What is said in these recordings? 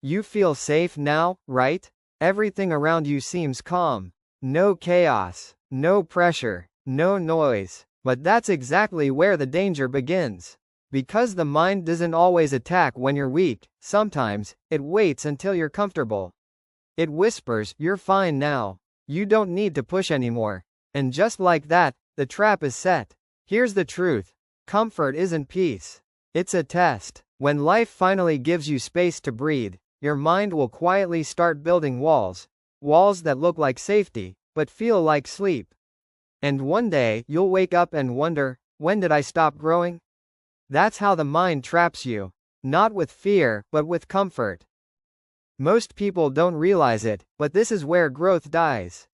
You feel safe now, right? Everything around you seems calm. No chaos, no pressure, no noise. But that's exactly where the danger begins. Because the mind doesn't always attack when you're weak, sometimes, it waits until you're comfortable. It whispers, "You're fine now. You don't need to push anymore." And just like that, the trap is set. Here's the truth. Comfort isn't peace. It's a test. When life finally gives you space to breathe, your mind will quietly start building walls. Walls that look like safety, but feel like sleep. And one day, you'll wake up and wonder, when did I stop growing? That's how the mind traps you. Not with fear, but with comfort. Most people don't realize it, but this is where growth dies.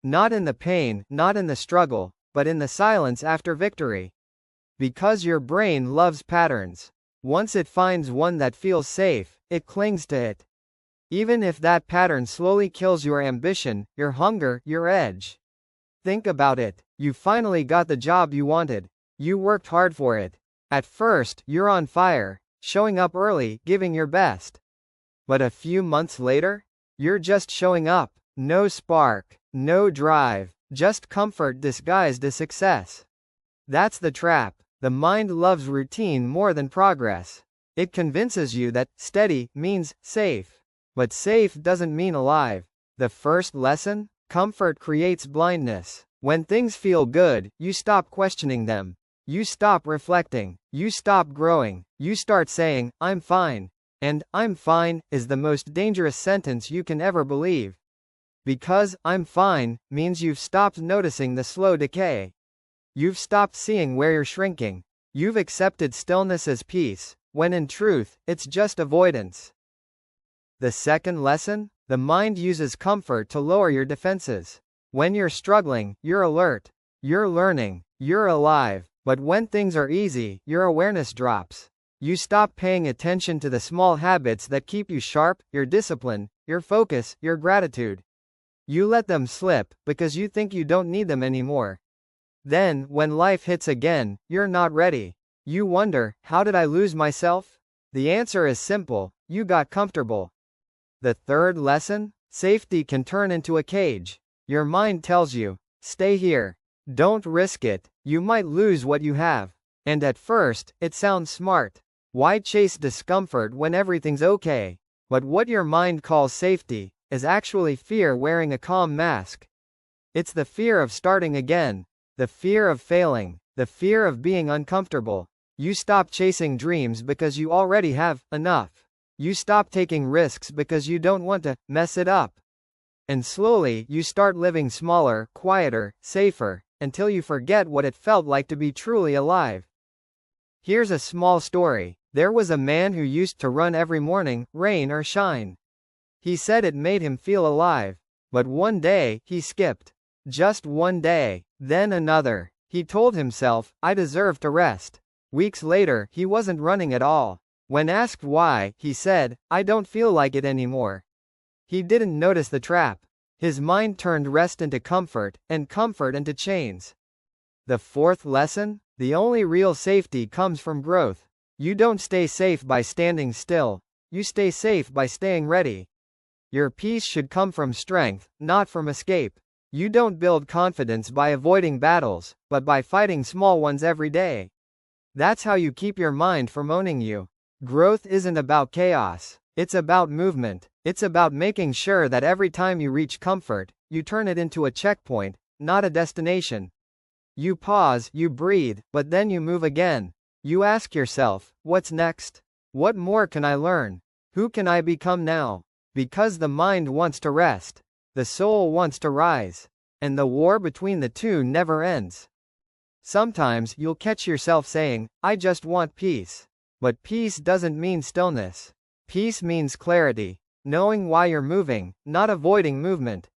Not in the pain, not in the struggle, but in the silence after victory. Because your brain loves patterns. Once it finds one that feels safe, it clings to it. Even if that pattern slowly kills your ambition, your hunger, your edge. Think about it. You finally got the job you wanted. You worked hard for it. At first, you're on fire, showing up early, giving your best. But a few months later, you're just showing up. No spark, no drive, just comfort disguised as success. That's the trap. The mind loves routine more than progress. It convinces you that steady means safe. But safe doesn't mean alive. The first lesson? Comfort creates blindness. When things feel good, you stop questioning them. You stop reflecting. You stop growing. You start saying, "I'm fine." And "I'm fine" is the most dangerous sentence you can ever believe. Because "I'm fine" means you've stopped noticing the slow decay. You've stopped seeing where you're shrinking. You've accepted stillness as peace, when in truth, it's just avoidance. The second lesson? The mind uses comfort to lower your defenses. When you're struggling, you're alert. You're learning. You're alive. But when things are easy, your awareness drops. You stop paying attention to the small habits that keep you sharp, your discipline, your focus, your gratitude. You let them slip, because you think you don't need them anymore. Then, when life hits again, you're not ready. You wonder, how did I lose myself? The answer is simple, you got comfortable. The third lesson? Safety can turn into a cage. Your mind tells you, stay here. Don't risk it, you might lose what you have. And at first, it sounds smart. Why chase discomfort when everything's okay? But what your mind calls safety is actually fear wearing a calm mask. It's the fear of starting again, the fear of failing, the fear of being uncomfortable. You stop chasing dreams because you already have enough. You stop taking risks because you don't want to mess it up. And slowly, you start living smaller, quieter, safer, until you forget what it felt like to be truly alive. Here's a small story. There was a man who used to run every morning, rain or shine. He said it made him feel alive. But one day, he skipped. Just one day. Then another. He told himself, I deserve to rest. Weeks later, he wasn't running at all. When asked why, he said, I don't feel like it anymore. He didn't notice the trap. His mind turned rest into comfort, and comfort into chains. The fourth lesson? The only real safety comes from growth. You don't stay safe by standing still. You stay safe by staying ready. Your peace should come from strength, not from escape. You don't build confidence by avoiding battles, but by fighting small ones every day. That's how you keep your mind from owning you. Growth isn't about chaos. It's about movement. It's about making sure that every time you reach comfort, you turn it into a checkpoint, not a destination. You pause, you breathe, but then you move again. You ask yourself, what's next? What more can I learn? Who can I become now? Because the mind wants to rest. The soul wants to rise. And the war between the two never ends. Sometimes you'll catch yourself saying, I just want peace. But peace doesn't mean stillness. Peace means clarity. Knowing why you're moving, not avoiding movement.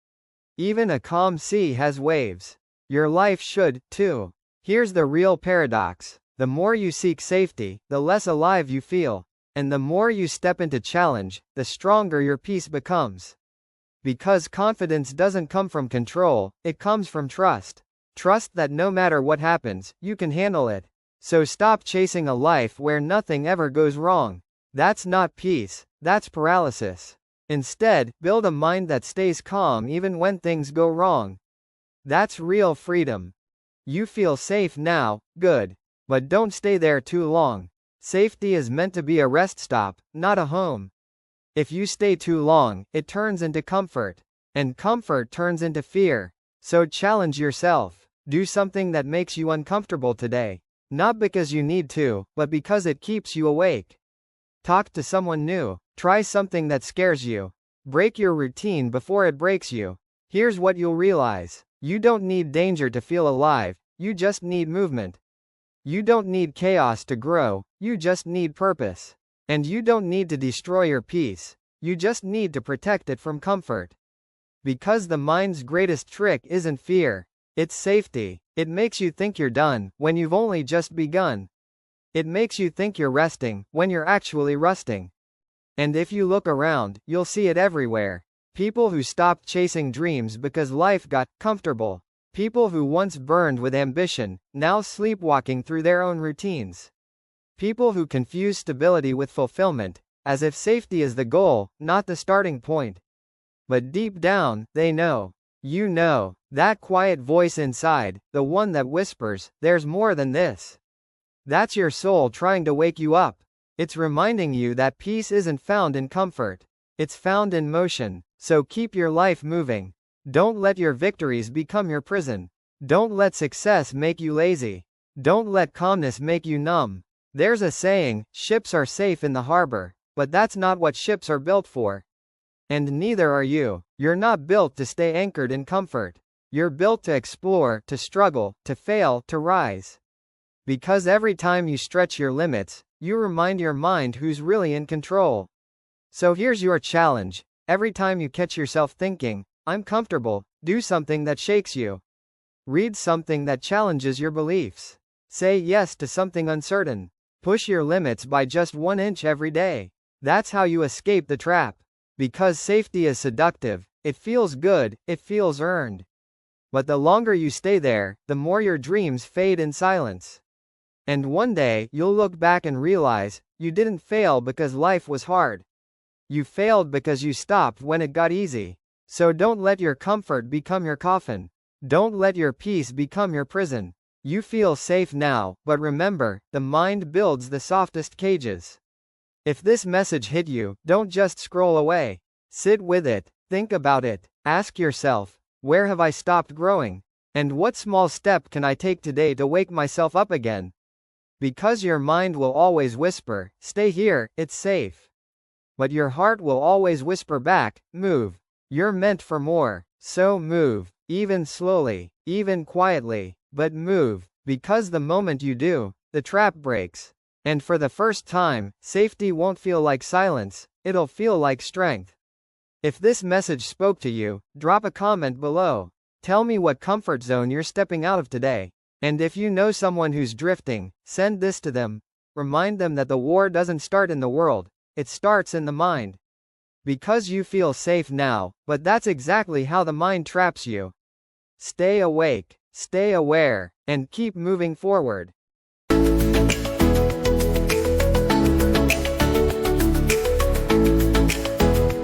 Even a calm sea has waves. Your life should, too. Here's the real paradox. The more you seek safety, the less alive you feel. And the more you step into challenge, the stronger your peace becomes. Because confidence doesn't come from control, it comes from trust. Trust that no matter what happens, you can handle it. So stop chasing a life where nothing ever goes wrong. That's not peace, that's paralysis. Instead, build a mind that stays calm even when things go wrong. That's real freedom. You feel safe now, good. But don't stay there too long. Safety is meant to be a rest stop, not a home. If you stay too long, it turns into comfort. And comfort turns into fear. So challenge yourself. Do something that makes you uncomfortable today. Not because you need to, but because it keeps you awake. Talk to someone new. Try something that scares you. Break your routine before it breaks you. Here's what you'll realize. You don't need danger to feel alive, you just need movement. You don't need chaos to grow, you just need purpose. And you don't need to destroy your peace, you just need to protect it from comfort. Because the mind's greatest trick isn't fear, it's safety. It makes you think you're done, when you've only just begun. It makes you think you're resting, when you're actually rusting. And if you look around, you'll see it everywhere. People who stopped chasing dreams because life got comfortable. People who once burned with ambition, now sleepwalking through their own routines. People who confuse stability with fulfillment, as if safety is the goal, not the starting point. But deep down, they know. You know, that quiet voice inside, the one that whispers, there's more than this. That's your soul trying to wake you up. It's reminding you that peace isn't found in comfort. It's found in motion. So keep your life moving. Don't let your victories become your prison. Don't let success make you lazy. Don't let calmness make you numb. There's a saying, ships are safe in the harbor, but that's not what ships are built for. And neither are you. You're not built to stay anchored in comfort. You're built to explore, to struggle, to fail, to rise. Because every time you stretch your limits, you remind your mind who's really in control. So here's your challenge. Every time you catch yourself thinking, I'm comfortable, do something that shakes you. Read something that challenges your beliefs. Say yes to something uncertain. Push your limits by just 1 inch every day. That's how you escape the trap. Because safety is seductive, it feels good, it feels earned. But the longer you stay there, the more your dreams fade in silence. And one day, you'll look back and realize, you didn't fail because life was hard. You failed because you stopped when it got easy. So don't let your comfort become your coffin. Don't let your peace become your prison. You feel safe now, but remember, the mind builds the softest cages. If this message hit you, don't just scroll away. Sit with it, think about it, ask yourself, where have I stopped growing? And what small step can I take today to wake myself up again? Because your mind will always whisper, stay here, it's safe. But your heart will always whisper back, move. You're meant for more, so move, even slowly, even quietly, but move, because the moment you do, the trap breaks. And for the first time, safety won't feel like silence, it'll feel like strength. If this message spoke to you, drop a comment below. Tell me what comfort zone you're stepping out of today. And if you know someone who's drifting, send this to them. Remind them that the war doesn't start in the world. It starts in the mind. Because you feel safe now, but that's exactly how the mind traps you. Stay awake, stay aware, and keep moving forward.